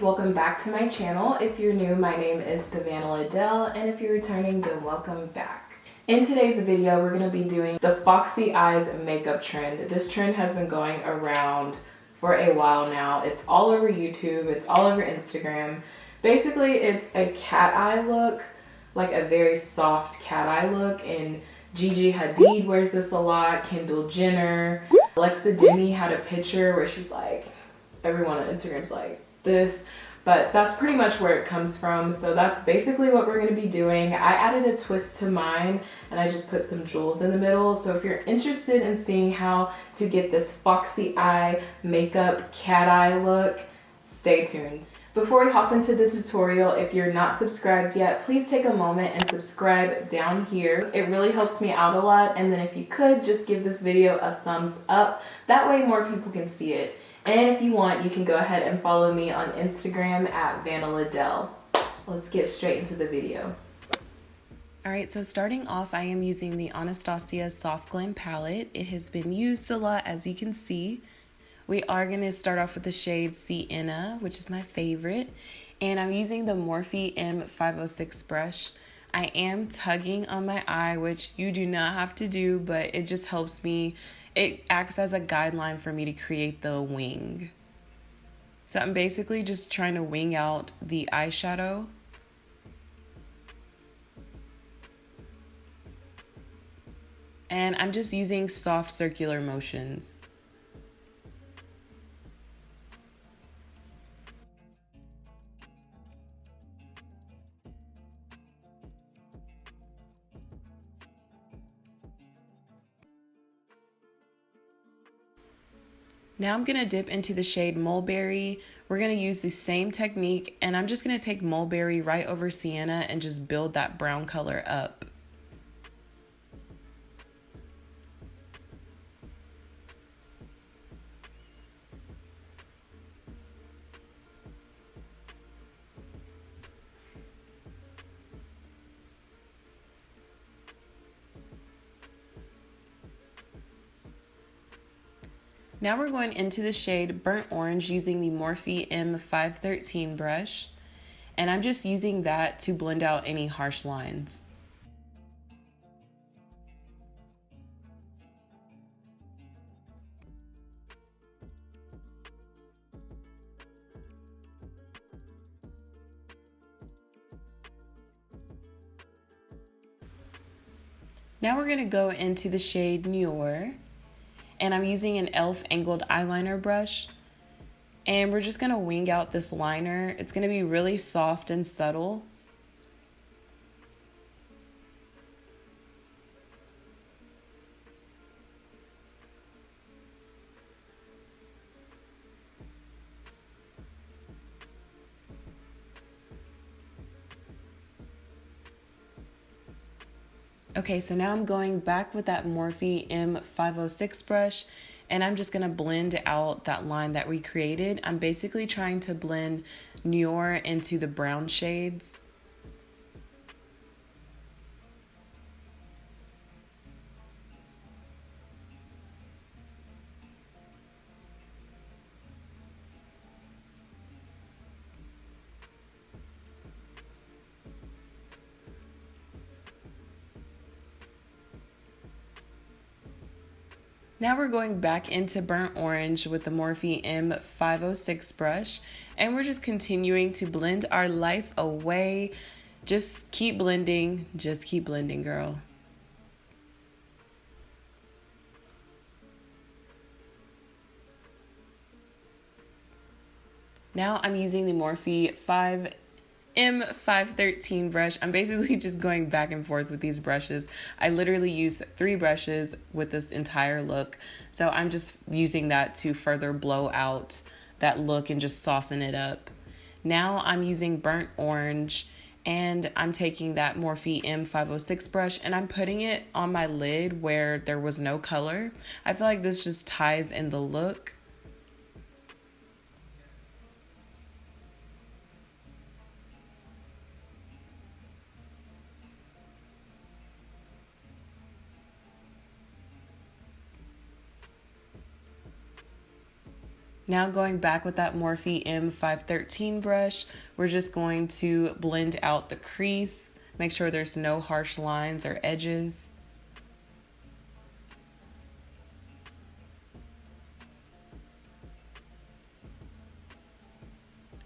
welcome back to my channel. If you're new, my name is Savannah Liddell, and if you're returning, then welcome back. In today's video, we're going to be doing the foxy eyes makeup trend. This trend has been going around for a while now. It's all over YouTube, it's all over Instagram. Basically, it's a cat eye look, like a very soft cat eye look, and Gigi Hadid wears this a lot, Kendall Jenner. Alexa Demi had a picture where she's like, everyone on Instagram's like this, but that's pretty much where it comes from. So that's basically what we're going to be doing. I added a twist to mine and I just put some jewels in the middle. So if you're interested in seeing how to get this foxy eye makeup cat eye look, stay tuned. Before we hop into the tutorial, if you're not subscribed yet, please take a moment and subscribe down here. It really helps me out a lot. And then if you could, just give this video a thumbs up. That way more people can see it. And if you want, you can go ahead and follow me on Instagram at Vanna Liddell. Let's get straight into the video. Alright, so starting off, I am using the Anastasia Soft Glam Palette. It has been used a lot, as you can see. We are going to start off with the shade Sienna, which is my favorite. And I'm using the Morphe M506 brush. I am tugging on my eye, which you do not have to do, but it just helps me. It acts as a guideline for me to create the wing. So I'm basically just trying to wing out the eyeshadow. And I'm just using soft circular motions. Now I'm going to dip into the shade Mulberry. We're going to use the same technique, and I'm just going to take Mulberry right over Sienna and just build that brown color up. Now we're going into the shade Burnt Orange using the Morphe M513 brush, and I'm just using that to blend out any harsh lines. Now we're going to go into the shade Noir. And I'm using an e.l.f. angled eyeliner brush. And we're just going to wing out this liner. It's going to be really soft and subtle. Okay, so now I'm going back with that Morphe M506 brush, and I'm just gonna blend out that line that we created. I'm basically trying to blend Noir into the brown shades. Now we're going back into Burnt Orange with the Morphe M506 brush, and we're just continuing to blend our life away. Just keep blending, girl. Now I'm using the Morphe M513 brush. I'm basically just going back and forth with these brushes. I literally used 3 brushes with this entire look. So I'm just using that to further blow out that look and just soften it up. Now I'm using Burnt Orange, and I'm taking that Morphe M506 brush and I'm putting it on my lid where there was no color. I feel like this just ties in the look. Now going back with that Morphe M513 brush, we're just going to blend out the crease, make sure there's no harsh lines or edges.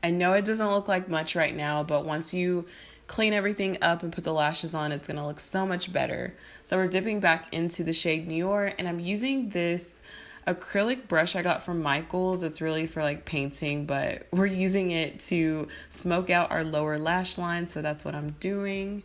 I know it doesn't look like much right now, but once you clean everything up and put the lashes on, it's gonna look so much better. So we're dipping back into the shade Nior, and I'm using this acrylic brush I got from Michaels. It's really for like painting, but we're using it to smoke out our lower lash line, so that's what I'm doing.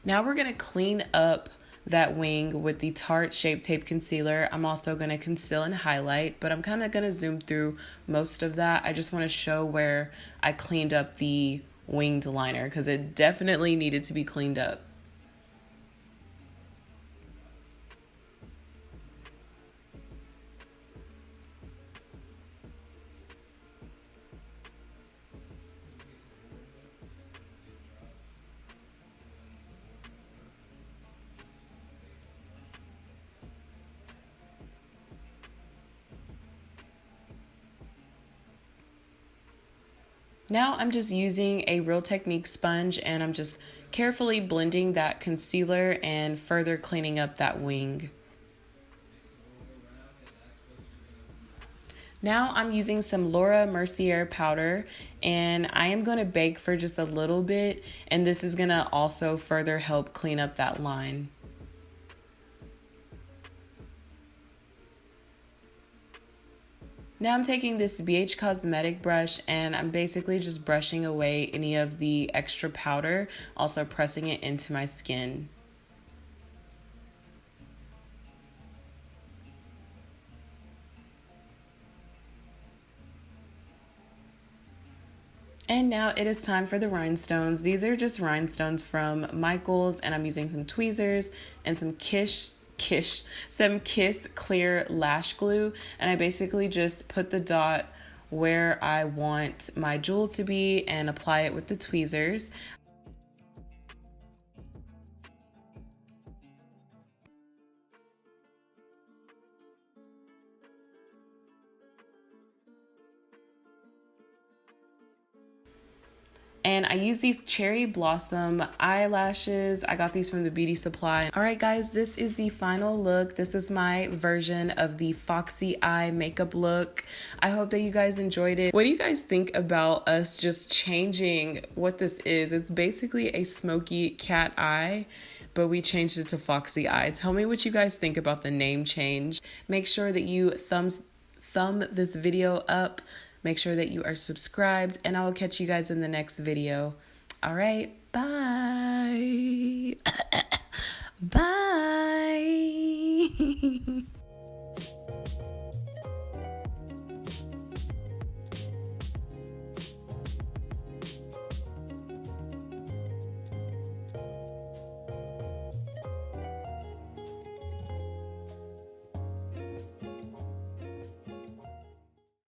Now we're gonna clean up that wing with the Tarte Shape Tape Concealer. I'm also going to conceal and highlight, but I'm kind of going to zoom through most of that. I just want to show where I cleaned up the winged liner because it definitely needed to be cleaned up. Now I'm just using a Real Technique sponge and I'm just carefully blending that concealer and further cleaning up that wing. Now I'm using some Laura Mercier powder and I am going to bake for just a little bit, and this is going to also further help clean up that line. Now I'm taking this BH Cosmetic brush and I'm basically just brushing away any of the extra powder, also pressing it into my skin. And now it is time for the rhinestones. These are just rhinestones from Michaels, and I'm using some tweezers and some Kiss clear lash glue, and I basically just put the dot where I want my jewel to be and apply it with the tweezers. And I use these Cherry Blossom eyelashes. I got these from the beauty supply. All right, guys, this is the final look. This is my version of the Foxy Eye makeup look. I hope that you guys enjoyed it. What do you guys think about us just changing what this is? It's basically a smoky cat eye, but we changed it to Foxy Eye. Tell me what you guys think about the name change. Make sure that you thumb this video up. Make sure that you are subscribed, and I will catch you guys in the next video. All right, bye. Bye.